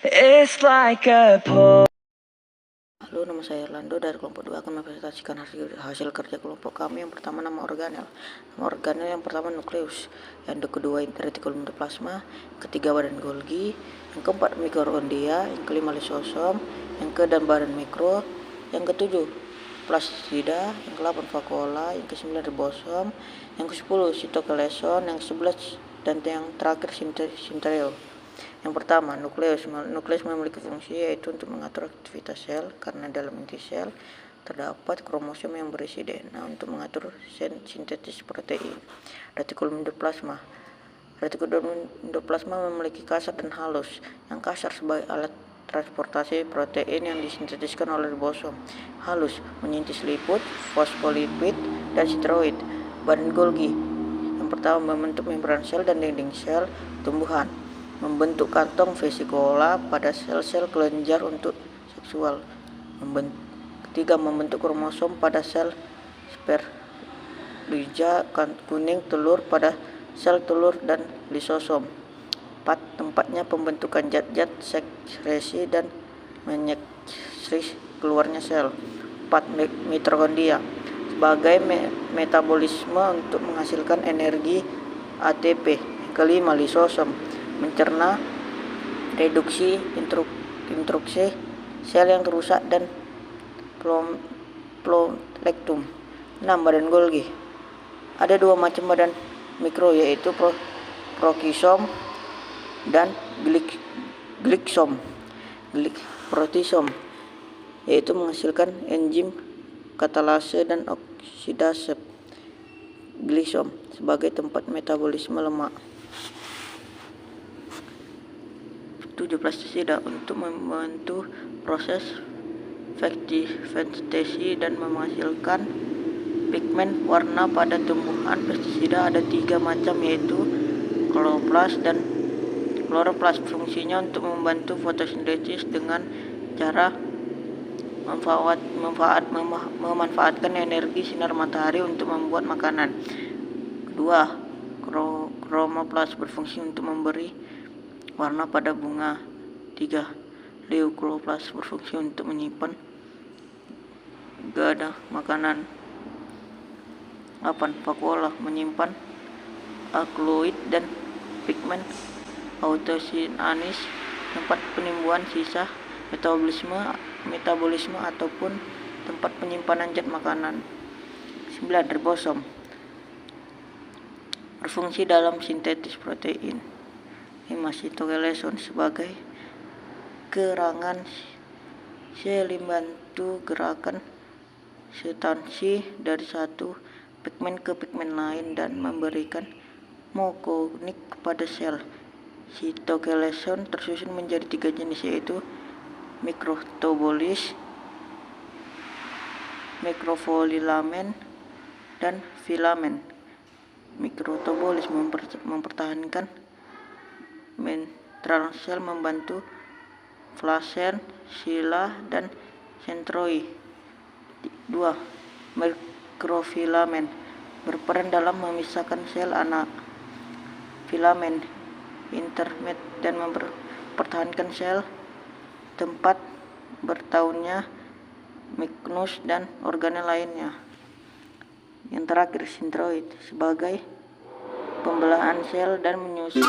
It's like a Halo, nama saya Orlando dari kelompok 2 akan mempresentasikan hasil kerja kelompok kami. Yang pertama nama organel. Nama organel yang pertama nukleus, yang kedua retikulum endoplasma, yang ketiga badan Golgi, yang keempat mitokondria, yang kelima lisosom, yang keenam badan mikro, yang ketujuh plastisida, yang ke-8 vakuola, yang ke-9 ribosom, yang ke-10 sitokaleson, yang ke-11 dan yang terakhir sintereo. Yang pertama, nukleus. Nukleus memiliki fungsi yaitu untuk mengatur aktivitas sel, karena dalam inti sel terdapat kromosom yang berisi DNA untuk mengatur sintetis protein. Retikulum endoplasma. Retikulum endoplasma memiliki kasar dan halus. Yang kasar sebagai alat transportasi protein yang disintetiskan oleh ribosom. Halus menyintis lipid, fosfolipid, dan steroid. Badan Golgi. Yang pertama, membentuk membran sel dan dinding sel tumbuhan. Membentuk kantong vesikola pada sel-sel kelenjar untuk seksual. Ketiga, membentuk kromosom pada sel spermija kuning telur pada sel telur dan lisosom. 4. Tempatnya pembentukan zat-zat sekresi dan menyekresi keluarnya sel. 4. Mitokondria sebagai metabolisme untuk menghasilkan energi ATP. Kelima, lisosom mencerna, reduksi, instruksi sel yang rusak dan plonektum. 6. Badan Golgi. Ada dua macam badan mikro, yaitu prokisom dan gliksom. Protisom yaitu menghasilkan enzim katalase dan oksidase. Gliksom sebagai tempat metabolisme lemak. 7. Plastisida untuk membantu proses vegetasi dan menghasilkan pigmen warna pada tumbuhan. Plastisida ada 3 macam, yaitu kloroplas dan kloroplas. Fungsinya untuk membantu fotosintesis dengan cara memanfaatkan energi sinar matahari untuk membuat makanan. 2. Kromoplas berfungsi untuk memberi warna pada bunga. 3. Leukoplasts berfungsi untuk menyimpan gada makanan. 8. Vakuola menyimpan alkaloid dan pigmen autosinanis, tempat penimbunan sisa metabolisme ataupun tempat penyimpanan zat makanan. 9. Ribosom berfungsi dalam sintetis protein. 5. Sitokaleson sebagai gerangan sel membantu gerakan substansi dari satu pigmen ke pigmen lain dan memberikan mononik kepada sel. Sitokaleson tersusun menjadi 3 jenis, yaitu mikrotubulis, mikrofilament, dan filamen. Mikrotubulis mempertahankan membran sel, membantu flasen, sila, dan sentroi. 2. Mikrofilamen berperan dalam memisahkan sel anak. Filamen intermed dan mempertahankan sel tempat bertahunnya miknus dan organel lainnya. Yang terakhir, sentroid sebagai pembelahan sel dan menyusun